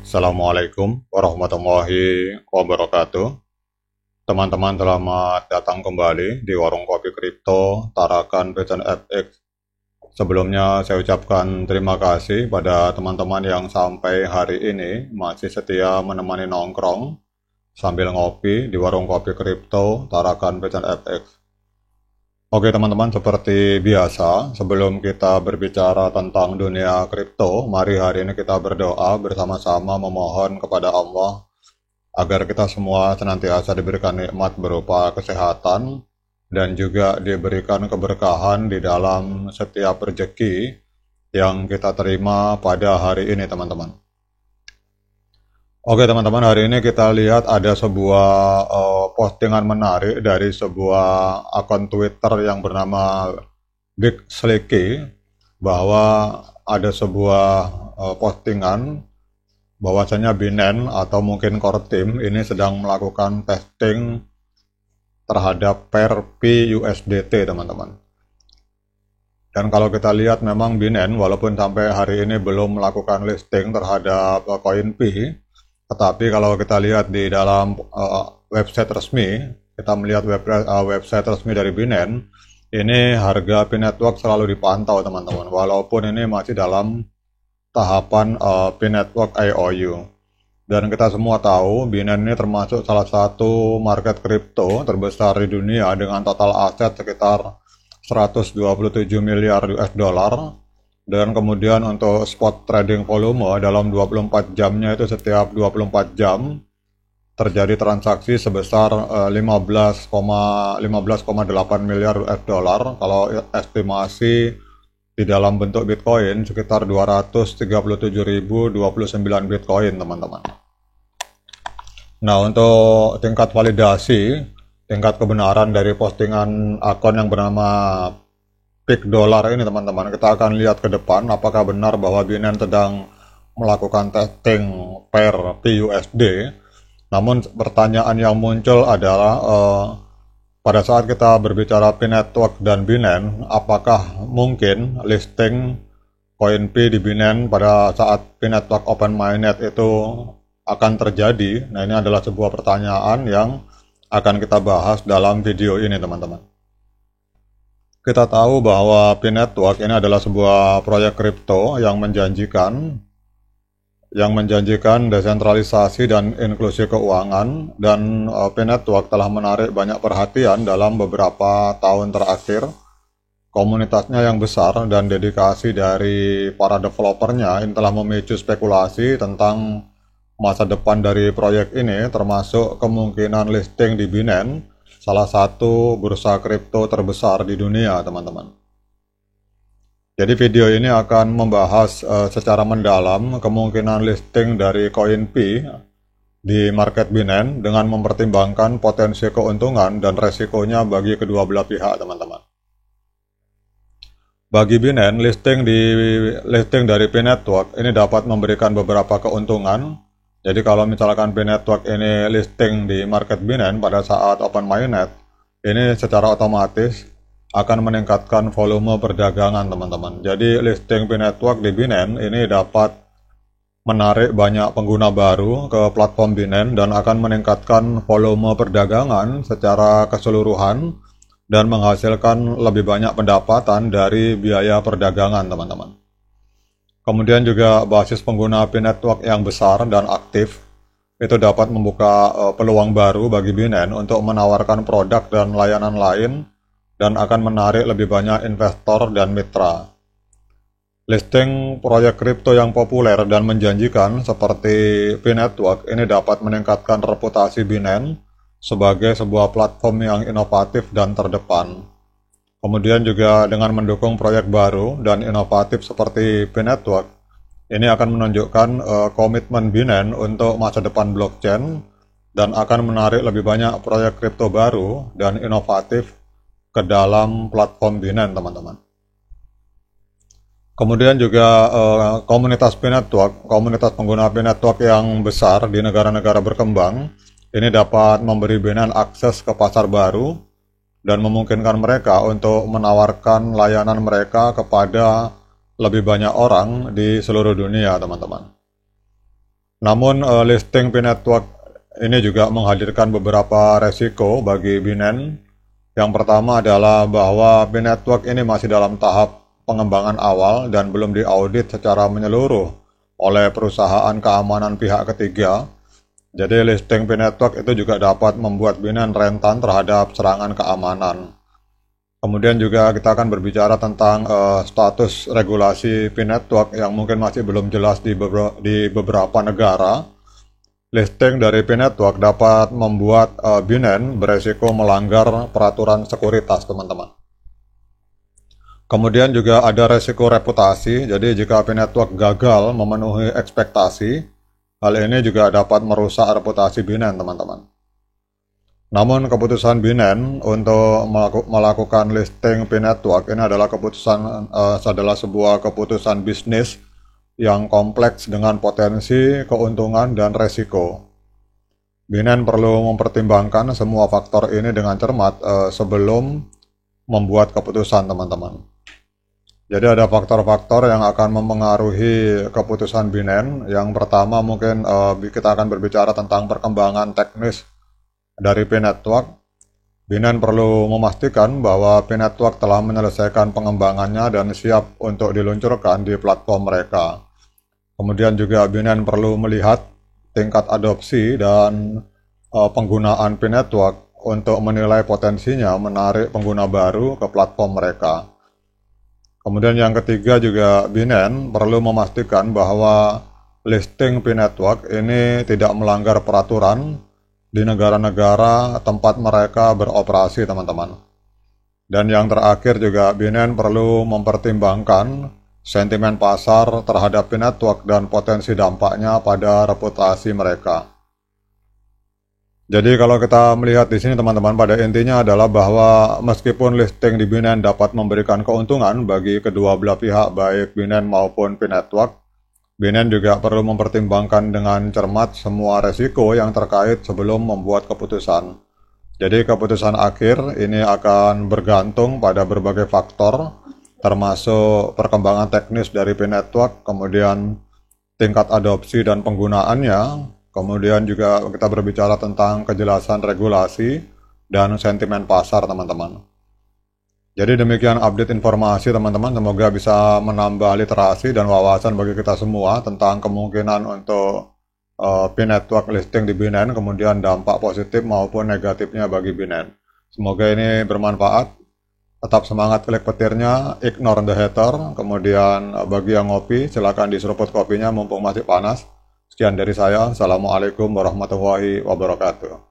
Assalamualaikum warahmatullahi wabarakatuh. Teman-teman, selamat datang kembali di Warung Kopi Kripto Tarakan Pecan FX. Sebelumnya saya ucapkan terima kasih pada teman-teman yang sampai hari ini masih setia menemani nongkrong sambil ngopi di Warung Kopi Kripto Tarakan Pecan FX. Oke teman-teman, seperti biasa, sebelum kita berbicara tentang dunia kripto, mari hari ini kita berdoa bersama-sama memohon kepada Allah agar kita semua senantiasa diberikan nikmat berupa kesehatan dan juga diberikan keberkahan di dalam setiap rezeki yang kita terima pada hari ini teman-teman. Oke teman-teman, hari ini kita lihat ada sebuah postingan menarik dari sebuah akun Twitter yang bernama Big Slicky, bahwa ada sebuah postingan bahwasanya Binance atau mungkin Core Team ini sedang melakukan testing terhadap pair PUSDT teman-teman. Dan kalau kita lihat memang Binance walaupun sampai hari ini belum melakukan listing terhadap koin P, tetapi kalau kita lihat di dalam website resmi, kita melihat website resmi dari Binance, ini harga P Network selalu dipantau teman-teman, walaupun ini masih dalam tahapan P Network IOU. Dan kita semua tahu Binance ini termasuk salah satu market kripto terbesar di dunia dengan total aset sekitar 127 miliar US dollar. Dan kemudian untuk spot trading volume dalam 24 jamnya itu setiap 24 jam terjadi transaksi sebesar 15,8 miliar US dollar. Kalau estimasi di dalam bentuk Bitcoin sekitar 237.029 Bitcoin teman-teman. Nah, untuk tingkat validasi, tingkat kebenaran dari postingan akun yang bernama Pick Dollar ini teman-teman, kita akan lihat ke depan apakah benar bahwa Binance sedang melakukan testing pair PUSD. Namun pertanyaan yang muncul adalah pada saat kita berbicara P Network dan Binance, apakah mungkin listing koin P di Binance pada saat P Network Open Mainnet itu akan terjadi? Nah, ini adalah sebuah pertanyaan yang akan kita bahas dalam video ini teman-teman. Kita tahu bahwa P Network ini adalah sebuah proyek kripto yang menjanjikan desentralisasi dan inklusi keuangan, dan P Network telah menarik banyak perhatian dalam beberapa tahun terakhir. Komunitasnya yang besar dan dedikasi dari para developernya ini telah memicu spekulasi tentang masa depan dari proyek ini, termasuk kemungkinan listing di Binance, salah satu bursa kripto terbesar di dunia teman-teman. Jadi video ini akan membahas secara mendalam kemungkinan listing dari koin P di market Binance dengan mempertimbangkan potensi keuntungan dan resikonya bagi kedua belah pihak teman-teman. Bagi Binance, listing dari P Network ini dapat memberikan beberapa keuntungan. Jadi kalau misalkan P Network ini listing di market Binance pada saat Open Mainnet, ini secara otomatis akan meningkatkan volume perdagangan teman-teman. Jadi listing P Network di Binance ini dapat menarik banyak pengguna baru ke platform Binance dan akan meningkatkan volume perdagangan secara keseluruhan dan menghasilkan lebih banyak pendapatan dari biaya perdagangan teman-teman. Kemudian juga basis pengguna P Network yang besar dan aktif itu dapat membuka peluang baru bagi Binance untuk menawarkan produk dan layanan lain dan akan menarik lebih banyak investor dan mitra. Listing proyek kripto yang populer dan menjanjikan seperti P Network ini dapat meningkatkan reputasi Binance sebagai sebuah platform yang inovatif dan terdepan. Kemudian juga dengan mendukung proyek baru dan inovatif seperti P Network, ini akan menunjukkan komitmen Binance untuk masa depan blockchain dan akan menarik lebih banyak proyek kripto baru dan inovatif ke dalam platform Binance teman-teman. Kemudian juga komunitas P Network, komunitas pengguna P Network yang besar di negara-negara berkembang, ini dapat memberi Binance akses ke pasar baru dan memungkinkan mereka untuk menawarkan layanan mereka kepada lebih banyak orang di seluruh dunia teman-teman. Namun listing P-Network ini juga menghadirkan beberapa resiko bagi Binance. Yang pertama adalah bahwa P-Network ini masih dalam tahap pengembangan awal dan belum diaudit secara menyeluruh oleh perusahaan keamanan pihak ketiga. Jadi listing P-Network itu juga dapat membuat Binance rentan terhadap serangan keamanan. Kemudian juga kita akan berbicara tentang status regulasi P-Network yang mungkin masih belum jelas di beberapa negara. Listing dari P-Network dapat membuat Binance beresiko melanggar peraturan sekuritas, teman-teman. Kemudian juga ada resiko reputasi, jadi jika P-Network gagal memenuhi ekspektasi, hal ini juga dapat merusak reputasi Binance, teman-teman. Namun keputusan Binance untuk melakukan listing P-Network ini adalah sebuah keputusan bisnis yang kompleks dengan potensi, keuntungan, dan resiko. Binance perlu mempertimbangkan semua faktor ini dengan cermat sebelum membuat keputusan, teman-teman. Jadi ada faktor-faktor yang akan mempengaruhi keputusan Binance. Yang pertama mungkin kita akan berbicara tentang perkembangan teknis dari P-Network. Binance perlu memastikan bahwa P-Network telah menyelesaikan pengembangannya dan siap untuk diluncurkan di platform mereka. Kemudian juga Binance perlu melihat tingkat adopsi dan penggunaan P-Network untuk menilai potensinya menarik pengguna baru ke platform mereka. Kemudian yang ketiga juga Binance perlu memastikan bahwa listing P-Network ini tidak melanggar peraturan di negara-negara tempat mereka beroperasi, teman-teman. Dan yang terakhir juga Binance perlu mempertimbangkan sentimen pasar terhadap P-Network dan potensi dampaknya pada reputasi mereka. Jadi kalau kita melihat di sini, teman-teman, pada intinya adalah bahwa meskipun listing di Binance dapat memberikan keuntungan bagi kedua belah pihak, baik Binance maupun P-Network, Binance juga perlu mempertimbangkan dengan cermat semua resiko yang terkait sebelum membuat keputusan. Jadi keputusan akhir ini akan bergantung pada berbagai faktor, termasuk perkembangan teknis dari P-Network, kemudian tingkat adopsi dan penggunaannya, kemudian juga kita berbicara tentang kejelasan regulasi dan sentimen pasar, teman-teman. Jadi demikian update informasi, teman-teman. Semoga bisa menambah literasi dan wawasan bagi kita semua tentang kemungkinan untuk P-Network listing di Binance, kemudian dampak positif maupun negatifnya bagi Binance. Semoga ini bermanfaat. Tetap semangat klik petirnya, ignore the hater. Kemudian bagi yang ngopi, silakan diseruput kopinya mumpung masih panas. Sekian dari saya. Assalamualaikum warahmatullahi wabarakatuh.